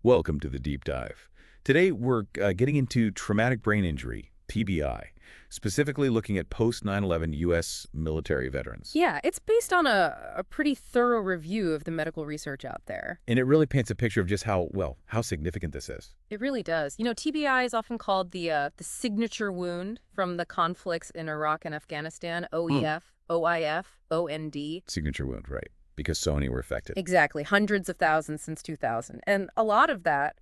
Welcome to the deep dive. Today we're getting into traumatic brain injury, TBI, specifically looking at post 9/11 U.S. military veterans. Yeah, it's based on a pretty thorough review of the medical research out there. And it really paints a picture of just how significant this is. It really does. You know, TBI is often called the signature wound from the conflicts in Iraq and Afghanistan, Hmm. OEF, OIF, OND. Signature wound, right? Because so many were affected. Exactly, hundreds of thousands since 2000. And a lot of that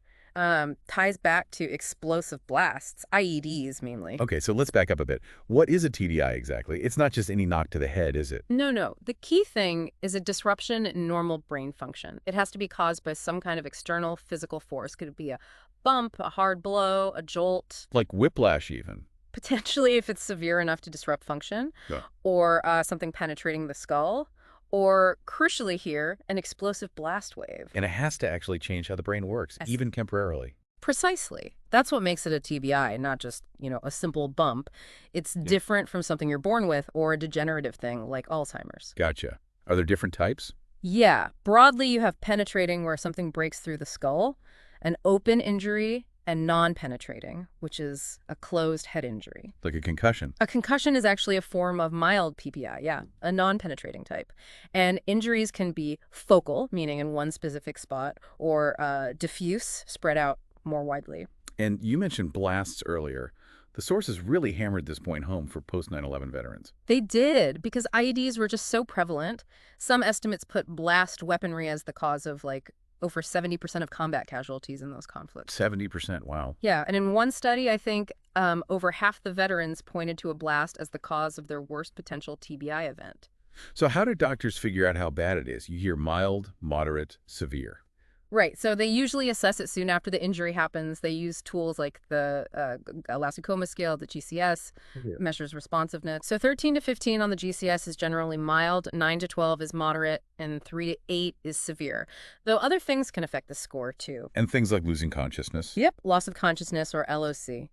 ties back to explosive blasts, IEDs mainly. Okay, so let's back up a bit. What is a TDI exactly? It's not just any knock to the head, is it? No. The key thing is a disruption in normal brain function. It has to be caused by some kind of external physical force. Could be a bump, a hard blow, a jolt, Like whiplash even. potentially if it's severe enough to disrupt function, Yeah. or something penetrating the skull, or crucially here, an explosive blast wave. And it has to actually change how the brain works, Yes. even temporarily. Precisely. That's what makes it a TBI, not just, a simple bump. It's different from something you're born with or a degenerative thing like Alzheimer's. Gotcha. Are there different types? Yeah. Broadly, you have penetrating where something breaks through the skull, an open injury, and non-penetrating, which is a closed head injury. Like a concussion? A concussion is actually a form of mild PPI, yeah, a non-penetrating type. And injuries can be focal, meaning in one specific spot, or diffuse, spread out more widely. And you mentioned blasts earlier. The sources really hammered this point home for post 9/11 veterans. They did, because IEDs were just so prevalent. Some estimates put blast weaponry as the cause of, over 70% of combat casualties in those conflicts. 70%, wow. Yeah, and in one study, I think over half the veterans pointed to a blast as the cause of their worst potential TBI event. So how do doctors figure out how bad it is? You hear mild, moderate, severe. Right, so they usually assess it soon after the injury happens. They use tools like the Elastic Coma Scale, the GCS, Yeah. measures responsiveness. So 13 to 15 on the GCS is generally mild, 9 to 12 is moderate, and 3 to 8 is severe. Though other things can affect the score, too. And things like losing consciousness. Yep, loss of consciousness, or LOC.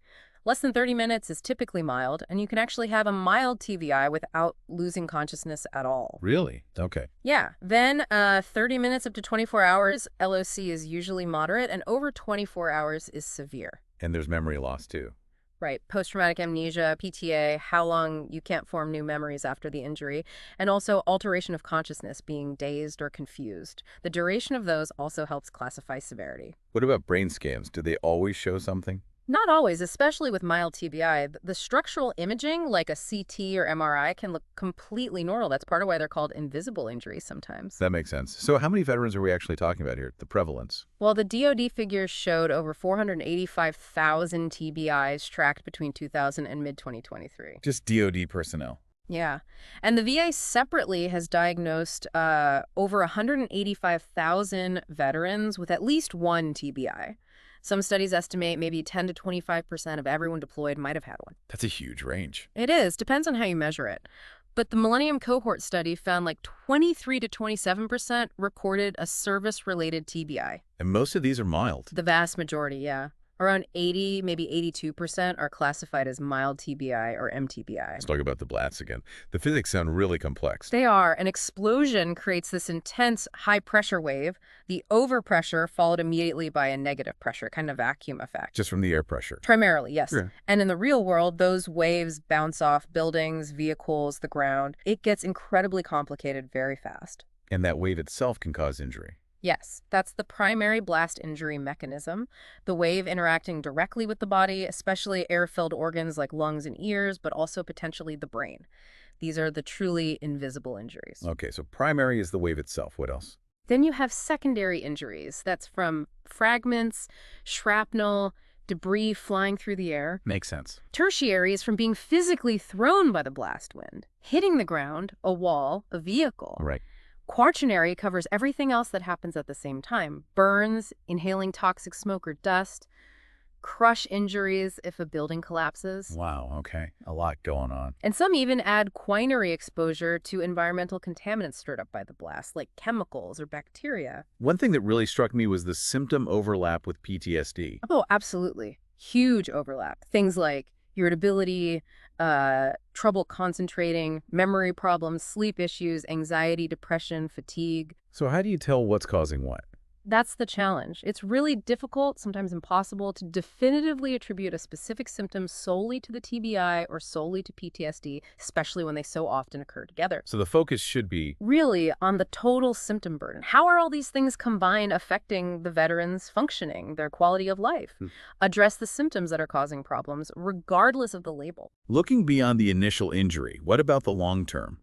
Less than 30 minutes is typically mild, and you can actually have a mild TBI without losing consciousness at all. Really? Okay. Yeah, then 30 minutes up to 24 hours, LOC is usually moderate, and over 24 hours is severe. And there's memory loss, too. Right, post-traumatic amnesia, PTA, how long you can't form new memories after the injury, and also alteration of consciousness, being dazed or confused. The duration of those also helps classify severity. What about brain scans? Do they always show something? Not always, especially with mild TBI. The structural imaging, like a CT or MRI, can look completely normal. That's part of why they're called invisible injuries sometimes. That makes sense. So how many veterans are we actually talking about here? The prevalence? Well, the DoD figures showed over 485,000 TBIs tracked between 2000 and mid-2023. Just DOD personnel. Yeah. And the VA separately has diagnosed over 185,000 veterans with at least one TBI. Some studies estimate maybe 10 to 25% of everyone deployed might have had one. That's a huge range. It is. Depends on how you measure it. But the Millennium Cohort study found 23 to 27% recorded a service-related TBI. And most of these are mild. The vast majority, yeah. Around 80, maybe 82% are classified as mild TBI or mTBI. Let's talk about the blasts again. The physics sound really complex. They are. An explosion creates this intense high-pressure wave. The overpressure followed immediately by a negative pressure, kind of vacuum effect. Just from the air pressure. Primarily, yes. Yeah. And in the real world, those waves bounce off buildings, vehicles, the ground. It gets incredibly complicated very fast. And that wave itself can cause injury. Yes, that's the primary blast injury mechanism. The wave interacting directly with the body, especially air-filled organs like lungs and ears, but also potentially the brain. These are the truly invisible injuries. Okay, so primary is the wave itself. What else? Then you have secondary injuries. That's from fragments, shrapnel, debris flying through the air. Makes sense. Tertiary is from being physically thrown by the blast wind, hitting the ground, a wall, a vehicle. Right. Quaternary covers everything else that happens at the same time. Burns, inhaling toxic smoke or dust, crush injuries if a building collapses. Wow, okay. A lot going on. And some even add quinary exposure to environmental contaminants stirred up by the blast, like chemicals or bacteria. One thing that really struck me was the symptom overlap with PTSD. Oh, absolutely. Huge overlap. Things like irritability, trouble concentrating, memory problems, sleep issues, anxiety, depression, fatigue. So how do you tell what's causing what? That's the challenge. It's really difficult, sometimes impossible, to definitively attribute a specific symptom solely to the TBI or solely to PTSD, especially when they so often occur together. So the focus should be, Really, on the total symptom burden. How are all these things combined affecting the veterans' functioning, their quality of life? Address the symptoms that are causing problems, regardless of the label. looking beyond the initial injury. What about the long term?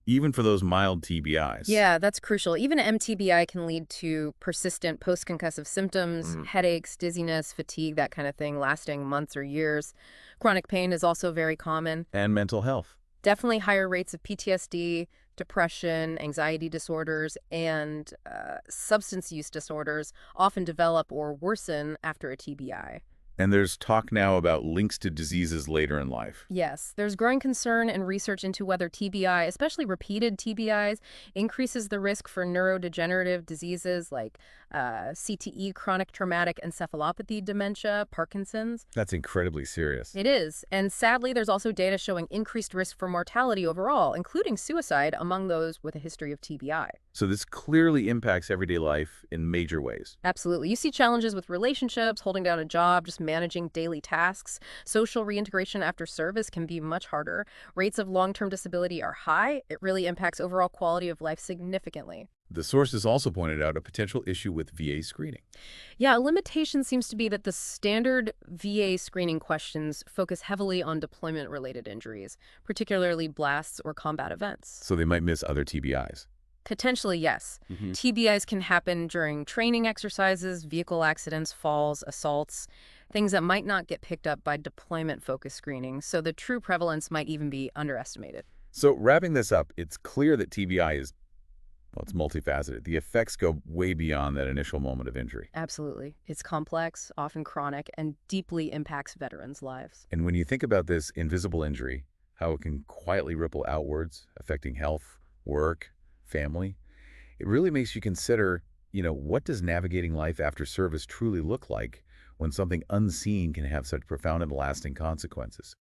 Even for those mild TBIs. Yeah, that's crucial. Even mTBI can lead to persistent post-concussive symptoms, headaches, dizziness, fatigue, that kind of thing, lasting months or years. Chronic pain is also very common. And mental health. Definitely higher rates of PTSD, depression, anxiety disorders, and substance use disorders often develop or worsen after a TBI. And there's talk now about links to diseases later in life. Yes, there's growing concern and research into whether TBI, especially repeated TBIs, increases the risk for neurodegenerative diseases like CTE, chronic traumatic encephalopathy, dementia, Parkinson's. That's incredibly serious. It is. And sadly, there's also data showing increased risk for mortality overall, including suicide among those with a history of TBI. So this clearly impacts everyday life in major ways. Absolutely. You see challenges with relationships, holding down a job, just managing daily tasks. Social reintegration after service can be much harder. Rates of long-term disability are high. It really impacts overall quality of life significantly. The sources also pointed out a potential issue with VA screening. Yeah, a limitation seems to be that the standard VA screening questions focus heavily on deployment-related injuries, particularly blasts or combat events. So they might miss other TBIs. Potentially, yes. TBIs can happen during training exercises, vehicle accidents, falls, assaults, things that might not get picked up by deployment-focused screening, so the true prevalence might even be underestimated. So wrapping this up, it's clear that TBI is, well, it's multifaceted. The effects go way beyond that initial moment of injury. Absolutely. It's complex, often chronic, and deeply impacts veterans' lives. And when you think about this invisible injury, how it can quietly ripple outwards, affecting health, work, family, it really makes you consider, what does navigating life after service truly look like when something unseen can have such profound and lasting consequences?